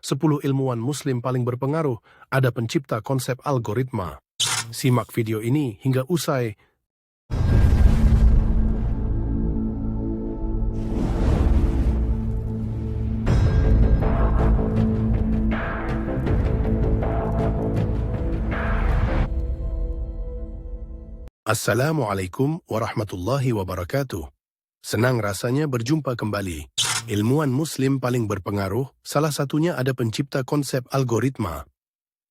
10 ilmuwan muslim paling berpengaruh, ada pencipta konsep algoritma. Simak video ini hingga usai. Assalamualaikum warahmatullahi wabarakatuh. Senang rasanya berjumpa kembali. Ilmuwan muslim paling berpengaruh, salah satunya ada pencipta konsep algoritma.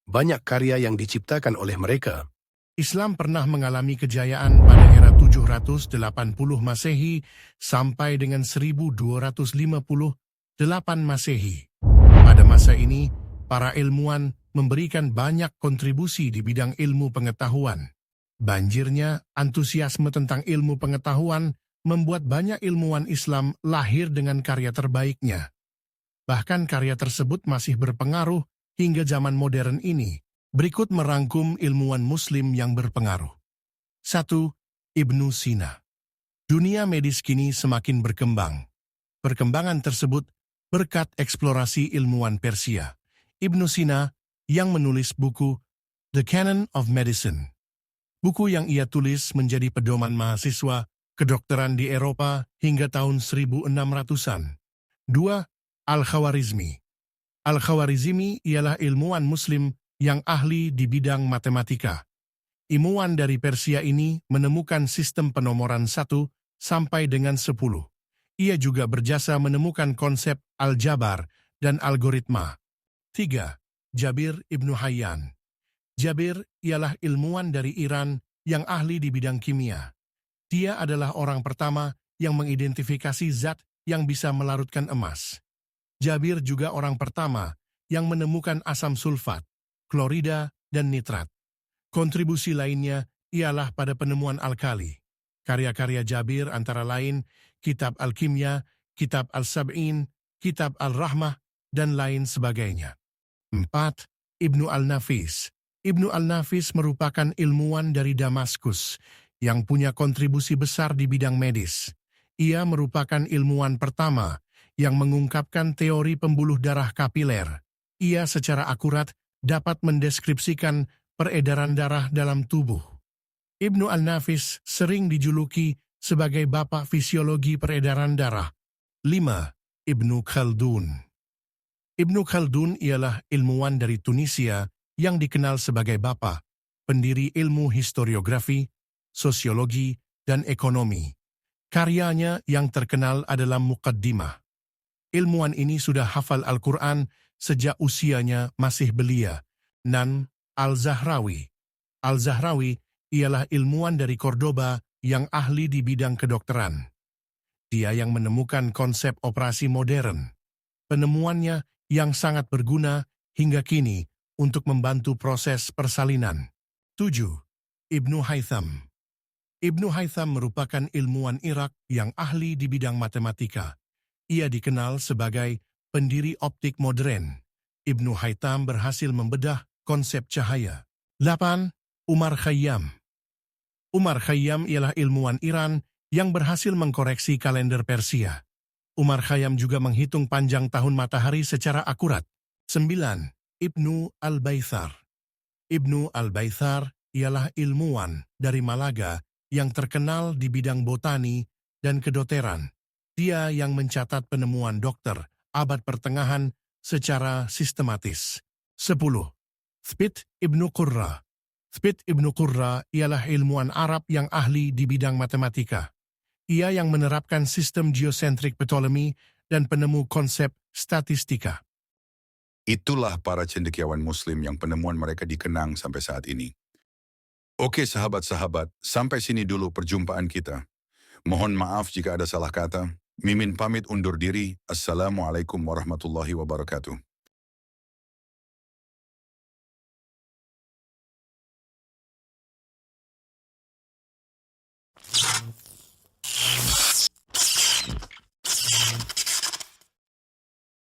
Banyak karya yang diciptakan oleh mereka. Islam pernah mengalami kejayaan pada era 780 Masehi sampai dengan 1258 Masehi. Pada masa ini, para ilmuwan memberikan banyak kontribusi di bidang ilmu pengetahuan. Banjirnya antusiasme tentang ilmu pengetahuan membuat banyak ilmuwan Islam lahir dengan karya terbaiknya. Bahkan karya tersebut masih berpengaruh hingga zaman modern ini. Berikut merangkum ilmuwan Muslim yang berpengaruh. 1. Ibnu Sina. Dunia medis kini semakin berkembang. Perkembangan tersebut berkat eksplorasi ilmuwan Persia. Ibnu Sina yang menulis buku The Canon of Medicine. Buku yang ia tulis menjadi pedoman mahasiswa kedokteran di Eropa hingga tahun 1600-an. 2. Al-Khawarizmi. Al-Khawarizmi ialah ilmuwan Muslim yang ahli di bidang matematika. Ilmuwan dari Persia ini menemukan sistem penomoran 1 sampai dengan 10. Ia juga berjasa menemukan konsep aljabar dan algoritma. 3. Jabir Ibnu Hayyan. Jabir ialah ilmuwan dari Iran yang ahli di bidang kimia. Dia adalah orang pertama yang mengidentifikasi zat yang bisa melarutkan emas. Jabir juga orang pertama yang menemukan asam sulfat, klorida, dan nitrat. Kontribusi lainnya ialah pada penemuan alkali. Karya-karya Jabir antara lain Kitab Al-Kimya, Kitab Al-Sab'in, Kitab Al-Rahmah, dan lain sebagainya. 4. Ibnu Al-Nafis. Ibnu Al-Nafis merupakan ilmuwan dari Damaskus yang punya kontribusi besar di bidang medis. Ia merupakan ilmuwan pertama yang mengungkapkan teori pembuluh darah kapiler. Ia secara akurat dapat mendeskripsikan peredaran darah dalam tubuh. Ibnu Al-Nafis sering dijuluki sebagai bapak fisiologi peredaran darah. 5. Ibnu Khaldun. Ibnu Khaldun ialah ilmuwan dari Tunisia yang dikenal sebagai bapak, pendiri ilmu historiografi, sosiologi, dan ekonomi. Karyanya yang terkenal adalah Muqaddimah. Ilmuwan ini sudah hafal Al-Quran sejak usianya masih belia. 6. Al-Zahrawi. Al-Zahrawi ialah ilmuwan dari Cordoba yang ahli di bidang kedokteran. Dia yang menemukan konsep operasi modern. Penemuannya yang sangat berguna hingga kini untuk membantu proses persalinan. 7. Ibnu Haytham. Ibnu Haytham merupakan ilmuwan Irak yang ahli di bidang matematika. Ia dikenal sebagai pendiri optik modern. Ibnu Haytham berhasil membedah konsep cahaya. 8. Umar Khayyam. Umar Khayyam ialah ilmuwan Iran yang berhasil mengkoreksi kalender Persia. Umar Khayyam juga menghitung panjang tahun matahari secara akurat. 9. Ibnu Al-Baithar. Ibnu Al-Baithar ialah ilmuwan dari Malaga yang terkenal di bidang botani dan kedokteran. Dia yang mencatat penemuan dokter abad pertengahan secara sistematis. 10. Thbit Ibnu Qurra. Thbit Ibnu Qurra ialah ilmuwan Arab yang ahli di bidang matematika. Ia yang menerapkan sistem geocentric Ptolemy dan penemu konsep statistika. Itulah para cendekiawan Muslim yang penemuan mereka dikenang sampai saat ini. Oke sahabat-sahabat, sampai sini dulu perjumpaan kita. Mohon maaf jika ada salah kata. Mimin pamit undur diri. Assalamualaikum warahmatullahi wabarakatuh.